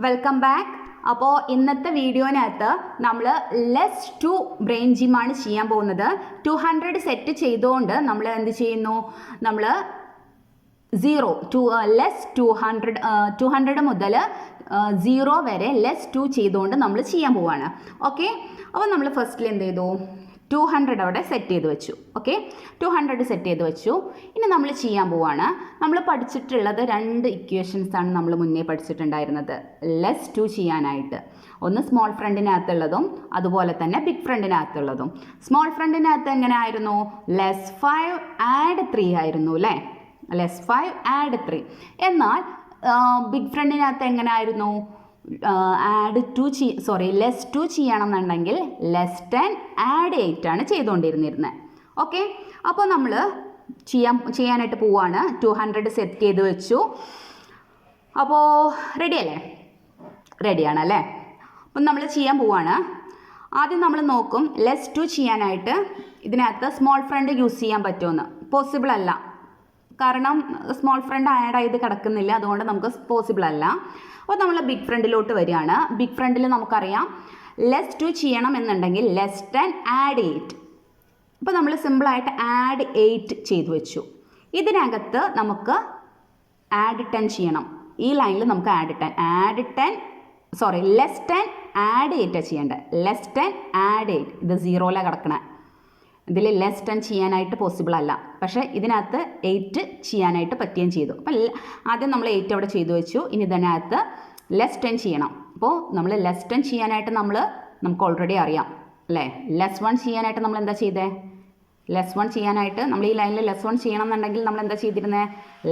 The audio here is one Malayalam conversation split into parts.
Welcome back. അപ്പോൾ ഇന്നത്തെ വീഡിയോനകത്ത് നമ്മൾ ലെസ് ടു ബ്രെയിൻ ജിമ്മാണ് ചെയ്യാൻ പോകുന്നത്. 200 സെറ്റ് ചെയ്തുകൊണ്ട് നമ്മൾ എന്ത് ചെയ്യുന്നു, നമ്മൾ 200 മുതൽ 0 വരെ ലെസ് 2 ചെയ്തുകൊണ്ട് നമ്മൾ ചെയ്യാൻ പോവാണ്. ഓക്കെ, അപ്പോൾ നമ്മൾ ഫസ്റ്റിൽ എന്ത് ചെയ്തു, 200 അവിടെ സെറ്റ് ചെയ്ത് വെച്ചു. ഓക്കെ, 200 സെറ്റ് ചെയ്ത് വെച്ചു. ഇനി നമ്മൾ ചെയ്യാൻ പോവാണ്. നമ്മൾ പഠിച്ചിട്ടുള്ളത് 2 ഇക്വേഷൻസാണ് നമ്മൾ മുന്നേ പഠിച്ചിട്ടുണ്ടായിരുന്നത് ലെസ് 2 ചെയ്യാനായിട്ട്. ഒന്ന് സ്മോൾ ഫ്രണ്ടിനകത്തുള്ളതും അതുപോലെ തന്നെ ബിഗ് ഫ്രണ്ടിനകത്തുള്ളതും. സ്മോൾ ഫ്രണ്ടിനകത്ത് എങ്ങനെ ആയിരുന്നു, ലെസ് 5 ആഡ് 3 ആയിരുന്നു അല്ലേ, ലെസ് 5 ആഡ് 3. എന്നാൽ ബിഗ് ഫ്രണ്ടിനകത്ത് എങ്ങനെ ആയിരുന്നു, ലെസ് 2 ചെയ്യണമെന്നുണ്ടെങ്കിൽ ലെസ് 10 ആഡ് 8 ആണ് ചെയ്തുകൊണ്ടിരുന്നിരുന്നത്. ഓക്കെ, അപ്പോൾ നമ്മൾ ചെയ്യാനായിട്ട് പോവാണ്. 200 സെറ്റ് ചെയ്ത് വെച്ചു. അപ്പോൾ റെഡിയല്ലേ, റെഡിയാണല്ലേ. അപ്പം നമ്മൾ ചെയ്യാൻ പോവാണ്. ആദ്യം നമ്മൾ നോക്കും ലെസ് 2 ചെയ്യാനായിട്ട് ഇതിനകത്ത് സ്മോൾ ഫ്രണ്ട് യൂസ് ചെയ്യാൻ പറ്റുമെന്ന്. പോസിബിൾ അല്ല, കാരണം സ്മോൾ ഫ്രണ്ട് ആഡ് ചെയ്ത് കിടക്കുന്നില്ല, അതുകൊണ്ട് നമുക്ക് പോസിബിൾ അല്ല. അപ്പോൾ നമ്മൾ ബിഗ് ഫ്രണ്ടിലോട്ട് വരികയാണ്. ബിഗ് ഫ്രണ്ടിൽ നമുക്കറിയാം ലെസ് 2 ചെയ്യണം എന്നുണ്ടെങ്കിൽ ലെസ് 10 ആഡ് 8. അപ്പോൾ നമ്മൾ സിമ്പിളായിട്ട് ആഡ് 8 ചെയ്തു വെച്ചു. ഇതിനകത്ത് നമുക്ക് ആഡ് 10 ചെയ്യണം. ഈ ലൈനിൽ നമുക്ക് ലെസ് 10 ആഡ് 8 ചെയ്യേണ്ടത്. ലെസ് 10 ആഡ് 8, ഇത് 0ലാണ് കിടക്കണേ. ഇതിൽ ലെസ് 10 ചെയ്യാനായിട്ട് പോസിബിൾ അല്ല, പക്ഷേ ഇതിനകത്ത് 8 ചെയ്യാനായിട്ട് പറ്റുകയും ചെയ്തു. അപ്പം ആദ്യം നമ്മൾ 8 അവിടെ ചെയ്തു വെച്ചു. ഇനി ഇതിനകത്ത് ലെസ് 10 ചെയ്യണം. അപ്പോൾ നമ്മൾ ലെസ് 10 ചെയ്യാനായിട്ട് നമുക്ക് ഓൾറെഡി അറിയാം അല്ലേ. ലെസ് 1 ചെയ്യാനായിട്ട് നമ്മൾ എന്താ ചെയ്തേ, ലെസ് 1 ചെയ്യാനായിട്ട് നമ്മൾ ഈ ലൈനിൽ ലെസ് 1 ചെയ്യണം എന്നുണ്ടെങ്കിൽ നമ്മൾ എന്താ ചെയ്തിരുന്നത്,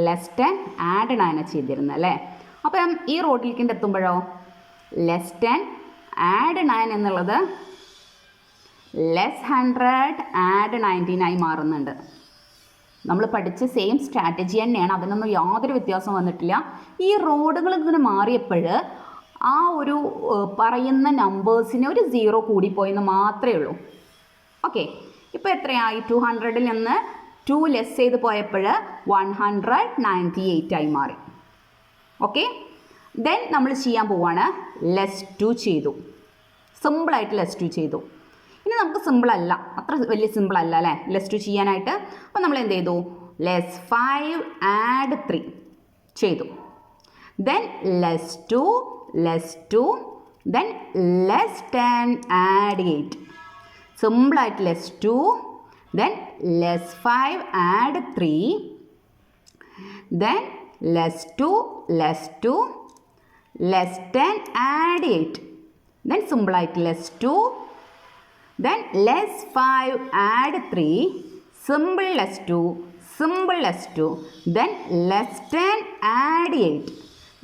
ലെസ് 10 ആഡ് 9 ചെയ്തിരുന്നത് അല്ലേ. അപ്പം ഈ റോഡിലേക്ക് എത്തുമ്പോഴോ ലെസ് 10 ആഡ് 9 എന്നുള്ളത് ലെസ് 100 ആഡ് 99 മാറുന്നുണ്ട്. നമ്മൾ പഠിച്ച സെയിം സ്ട്രാറ്റജി തന്നെയാണ്, അതിനൊന്നും യാതൊരു വ്യത്യാസം വന്നിട്ടില്ല. ഈ റോഡുകൾ ഇങ്ങനെ മാറിയപ്പോൾ ആ ഒരു പറയുന്ന നമ്പേഴ്സിന് ഒരു 0 കൂടിപ്പോയെന്ന് മാത്രമേ ഉള്ളൂ. ഓക്കെ, ഇപ്പോൾ എത്രയായി, 200ൽ നിന്ന് 2 ലെസ് ചെയ്ത് പോയപ്പോൾ 198 ആയി മാറി. ഓക്കെ, ദെൻ നമ്മൾ ചെയ്യാൻ പോവാണ് ലെസ് 2 ചെയ്തു. സിമ്പിളായിട്ട് ലെസ് 2 ചെയ്തു. ഇനി നമുക്ക് സിമ്പിളല്ല, അത്ര വലിയ സിമ്പിളല്ല അല്ലേ ലെസ് 2 ചെയ്യാനായിട്ട്. അപ്പോൾ നമ്മൾ എന്ത് ചെയ്തു, ലെസ് 5 ആഡ് 3 ചെയ്തു. Then less 2, then less 10 add 8. സിമ്പിളായിട്ട് less 2, then less 5 add 3, then less 2, less 10 add 8. Then സിമ്പിളായിട്ട് less 2, then less 5 add 3, simple less 2, then less 10 add 8,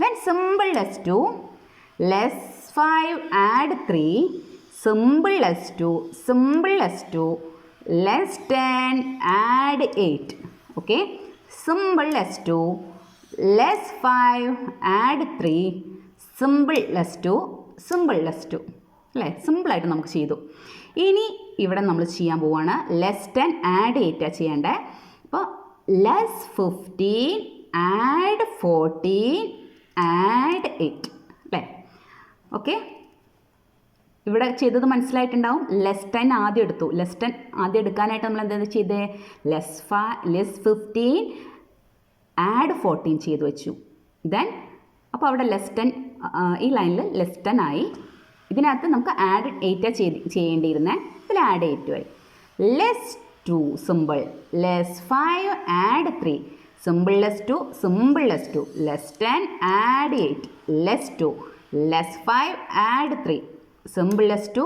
then simple less 2, less 5 add 3, simple less 2, less 10 add 8. Okay, simple less 2, less 5 add 3, simple less 2 അല്ലേ. സിമ്പിളായിട്ട് നമുക്ക് ചെയ്തു. ഇനി ഇവിടെ നമ്മൾ ചെയ്യാൻ പോവുകയാണ് ലെസ് 10 ആഡ് 8 ചെയ്യേണ്ടത്. അപ്പോൾ ലെസ് 15 ആഡ് 14 ആഡ് 8 അല്ലേ. ഓക്കെ, ഇവിടെ ചെയ്തത് മനസ്സിലായിട്ടുണ്ടാവും. ലെസ് 10 ആദ്യം എടുത്തു. ലെസ് 10 ആദ്യം എടുക്കാനായിട്ട് നമ്മൾ എന്താ ചെയ്തത്, ലെസ് 15 ആഡ് 14 ചെയ്ത് വെച്ചു. ദെൻ അപ്പോൾ അവിടെ ലെസ് 10, ഈ ലൈനിൽ ലെസ് 10 ആയി. ഇതിനകത്ത് നമുക്ക് ആഡ് 8 ചെയ്യേണ്ടിയിരുന്നത്, ഇതിൽ ആഡ് 8 ആയി. Less 2 simple, less 5 add 3, simple less 2, less 10 add 8, less 2, less 5 add 3, simple less 2,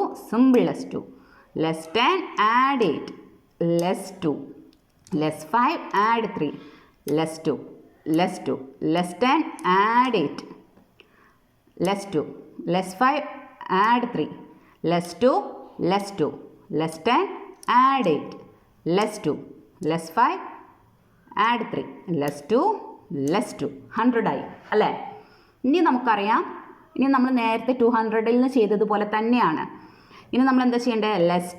less 10 add 8, less 2, less 5 add 3, less 2, less 10 add 8, less 2, less 5 add 3, less 2, less 10 add 8, less 2, less 5 add 3, less 2, 100 ആയി അല്ലേ. ഇനി നമുക്കറിയാം, ഇനി നമ്മൾ നേരത്തെ 200ൽ നിന്ന് ചെയ്തതുപോലെ തന്നെയാണ്. ഇനി നമ്മൾ എന്താ ചെയ്യേണ്ടത്, ലെസ്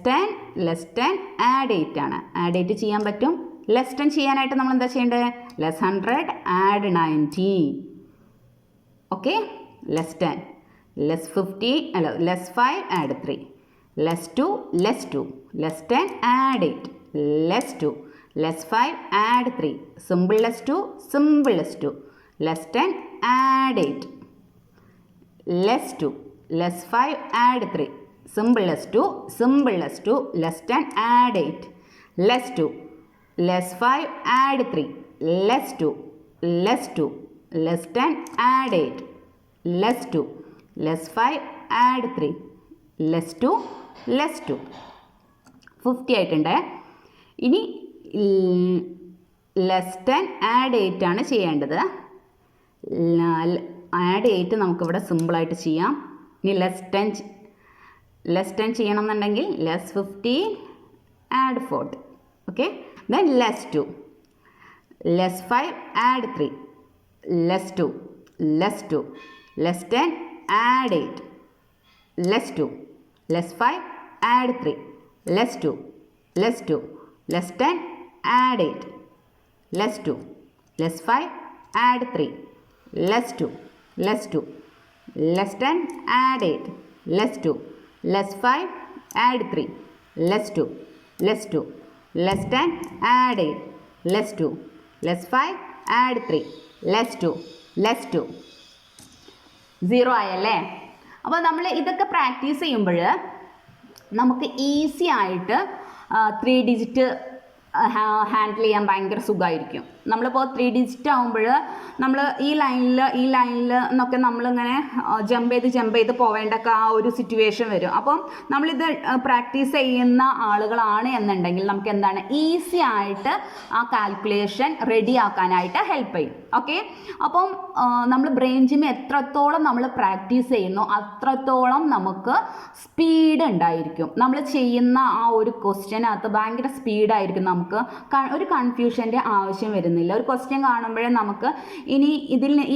10 ആഡ് 8 ആണ്. ആഡ് 8 ചെയ്യാൻ പറ്റും. ലെസ് 10 ചെയ്യാനായിട്ട് നമ്മൾ എന്താ ചെയ്യേണ്ടത്, less 100 add 90. Okay, less 10 less 15 അല്ല less 5 add 3 less 2 less 2 less 10 add 8 less 2 less 5 add 3 simple less 2 simple less 2 less 10 add 8 less 2 less 5 add 3 simple less 2 simple less 2 less 10 add 8 less 2 less 5 add 3 less 2 less 2 less 10 add 8 less 2 less 5 add 3 less 2 less 2 50 ആയിട്ടുണ്ട്. ഇനി ലെസ് 10 ആഡ് 8 ആണ് ചെയ്യേണ്ടത്. ആഡ് 8 നമുക്കിവിടെ സിമ്പിളായിട്ട് ചെയ്യാം. ഇനി ലെസ് 10 ചെയ്യണം എന്നുണ്ടെങ്കിൽ less 15 add 40. Okay, then less 2 less 5 add 3 less 2 less 2 less 10 add 8 less 2 less 5 add 3 less 2 less 2 less 10 add 8 less 2 less 5 add 3 less 2 less 2 less 10 add 8 less 2 less 5 add 3 less 2 less 2 less 10 add 8 less 2 less 5 add 3 less 2 less 2 0 ആയല്ലേ. അപ്പോൾ നമ്മൾ ഇതൊക്കെ പ്രാക്ടീസ് ചെയ്യുമ്പോൾ നമുക്ക് ഈസി ആയിട്ട് 3 ഡിജിറ്റ് ഹാൻഡിൽ ചെയ്യാൻ ഭയങ്കര സുഖമായിരിക്കും. നമ്മളിപ്പോൾ 3 ഡിജിറ്റ് ആകുമ്പോൾ നമ്മൾ ഈ ലൈനിൽ എന്നൊക്കെ നമ്മളിങ്ങനെ ജമ്പ് ചെയ്ത് പോവേണ്ടൊക്കെ ആ ഒരു സിറ്റുവേഷൻ വരും. അപ്പം നമ്മളിത് പ്രാക്ടീസ് ചെയ്യുന്ന ആളുകളാണ് എന്നുണ്ടെങ്കിൽ നമുക്ക് എന്താണ് ഈസി ആയിട്ട് ആ കാൽക്കുലേഷൻ റെഡി ആക്കാനായിട്ട് ഹെൽപ്പ് ചെയ്യും. ഓക്കെ, അപ്പം നമ്മൾ ബ്രെയിൻ ജിം എത്രത്തോളം നമ്മൾ പ്രാക്ടീസ് ചെയ്യുന്നു അത്രത്തോളം നമുക്ക് സ്പീഡ് ഉണ്ടായിരിക്കും. നമ്മൾ ചെയ്യുന്ന ആ ഒരു ക്വസ്റ്റ്യനകത്ത് ഭയങ്കര സ്പീഡായിരിക്കും. നമുക്ക് ഒരു കൺഫ്യൂഷൻ്റെ ആവശ്യം വരുന്നില്ല. ഒരു ക്വസ്റ്റ്യൻ കാണുമ്പോഴേ നമുക്ക് ഇനി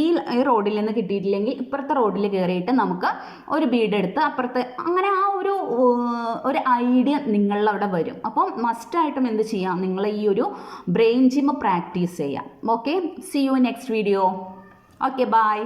ഈ റോഡിൽ നിന്ന് കിട്ടിയിട്ടില്ലെങ്കിൽ ഇപ്പുറത്തെ റോഡിൽ കയറിയിട്ട് നമുക്ക് ഒരു ബീഡ് എടുത്ത് അപ്പുറത്ത് അങ്ങനെ ആ ഒരു ഐഡിയ നിങ്ങളുടെ അവിടെ വരും. അപ്പം മസ്റ്റായിട്ടും എന്ത് ചെയ്യാം, നിങ്ങൾ ഈ ഒരു ബ്രെയിൻ ജിം പ്രാക്ടീസ് ചെയ്യാം. Okay, see you next video. Okay, by.